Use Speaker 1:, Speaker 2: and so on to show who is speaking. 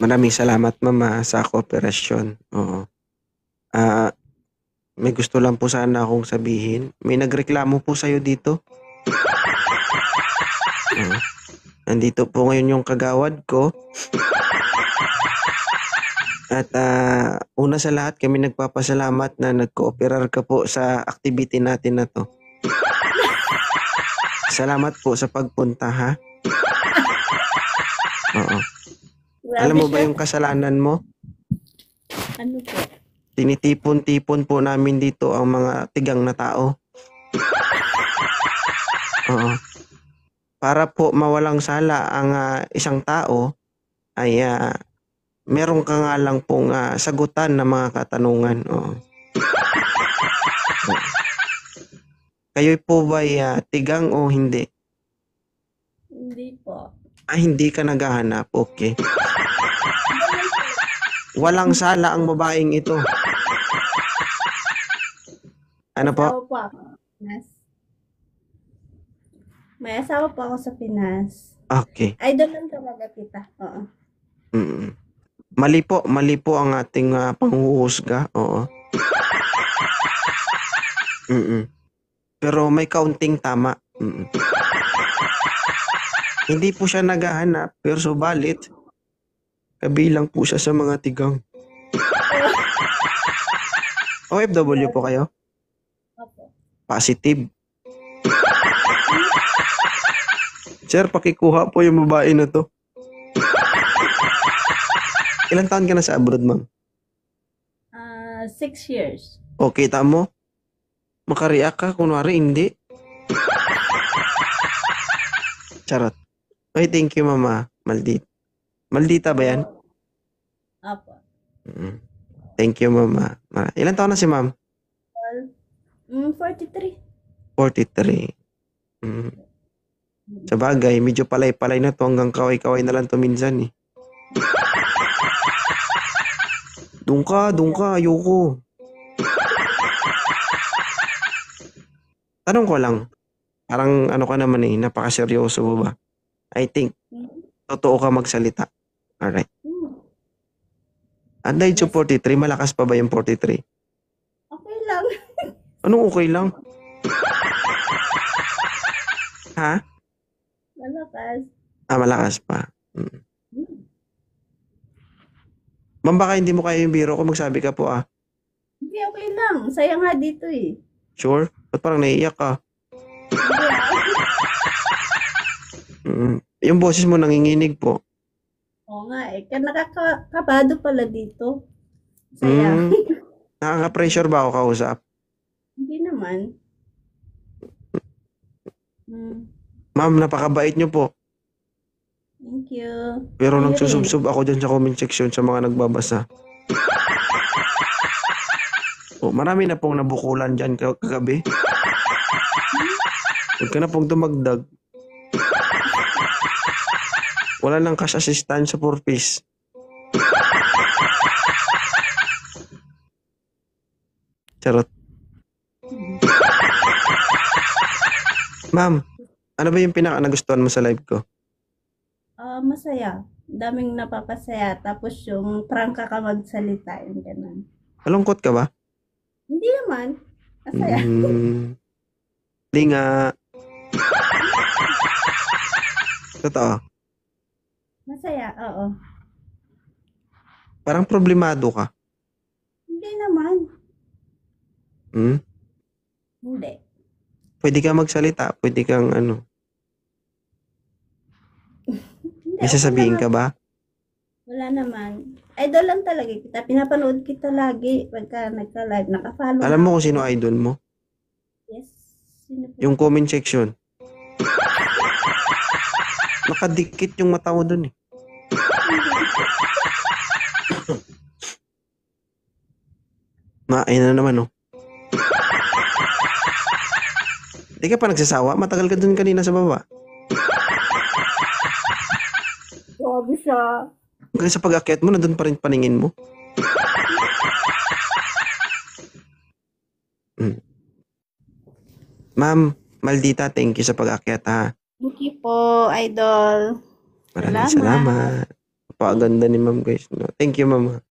Speaker 1: Maraming salamat mama sa kooperasyon. Oo. Ah, may gusto lang po sana akong sabihin. May nagreklamo po sa'yo dito. Oo. Nandito po ngayon yung kagawad ko. At una sa lahat kami nagpapasalamat na nag-cooperar ka po sa activity natin na to. Salamat po sa pagpunta ha. Oo. Alam mo ba yung kasalanan mo?
Speaker 2: Ano po?
Speaker 1: Tinitipon-tipon po namin dito ang mga tigang na tao. Oo. Para po mawalang sala ang isang tao ay meron ka nga lang pong sagutan ng mga katanungan. Oo. Kayo po ba tigang o hindi?
Speaker 2: Hindi po.
Speaker 1: Hindi ka naghahanap. Okay. Walang sala ang babaeng ito. Ano po?
Speaker 2: Asawa po ako sa Pinas. May asawa po ako sa Pinas.
Speaker 1: Okay.
Speaker 2: Idol lang talaga kita. Oo.
Speaker 1: Mali po ang ating panghuhusga. Oo. Pero may kaunting tama. Hindi po siya naghahanap, pero subalit, kabilang po siya sa mga tigang. OFW po kayo?
Speaker 2: Opo.
Speaker 1: Positive. Sir, pakikuha po yung babae na to. Ilang taon ka na sa abroad, ma'am?
Speaker 2: 6 years.
Speaker 1: Okay, tamo? Makareact ka, kunwari hindi. Charot. Ay, thank you, mama. Maldita. Maldita ba yan?
Speaker 2: Opo.
Speaker 1: Thank you, mama. Ilang taon na si ma'am?
Speaker 2: 43.
Speaker 1: 43. Sa bagay, medyo palay-palay na to hanggang kaway-kaway na lang to minsan eh. Doon ka, ayoko. Tanong ko lang, parang ano ka naman eh, napakaseryoso mo ba? I think, totoo ka magsalita. Alright. At dahil 43, malakas pa ba yung 43?
Speaker 2: Okay lang.
Speaker 1: Anong okay lang? Ha?
Speaker 2: Malakas.
Speaker 1: Malakas pa. Ma'am, baka hindi mo kaya yung biro ko, magsabi ka po
Speaker 2: Hindi, okay lang. Saya nga dito eh.
Speaker 1: Sure? Ba't parang naiiyak ka? Yung boses mo nanginginig po.
Speaker 2: Oo nga eh. Kaya nakakabado pala dito. Saya.
Speaker 1: Nakaka-pressure ba ako kausap?
Speaker 2: Hindi naman.
Speaker 1: Ma'am, napakabait nyo po.
Speaker 2: Thank you.
Speaker 1: Pero nagsusubsub ako dyan sa comment section sa mga nagbabasa. Marami na pong nabukulan dyan kagabi. Huwag ka na pong dumagdag. Wala nang cash assistance sa 4-piece. Charot. Ma'am, ano ba yung pinaka-nagustuhan mo sa live ko?
Speaker 2: Masaya. Daming napapasaya. Tapos yung prangka ka magsalita. Yung ganun.
Speaker 1: Malungkot ka ba?
Speaker 2: Hindi naman. Masaya.
Speaker 1: Hindi nga. Totoo.
Speaker 2: Masaya, oo.
Speaker 1: Parang problemado ka.
Speaker 2: Hindi naman. Hindi.
Speaker 1: Pwede ka magsalita. Pwede kang ano. May sasabihin ka ba?
Speaker 2: Wala naman. Idol lang talaga kita. Pinapanood kita lagi pagka nagka-live. Naka-follow.
Speaker 1: Alam mo kung sino idol mo?
Speaker 2: Yes. Sino po?
Speaker 1: Yung comment section. Nakadikit yung mata mo dun eh. Ayun na naman oh. Di ka pa nagsasawa? Matagal ka dun kanina sa baba.
Speaker 2: Grabe siya.
Speaker 1: Hanggang sa pag-akyat mo, nandun pa rin paningin mo. Ma'am, Maldita, thank you sa pag-akyat ha.
Speaker 2: Thank you po, idol.
Speaker 1: Maraming salamat. Napakaganda ni ma'am guys. No? Thank you ma'am.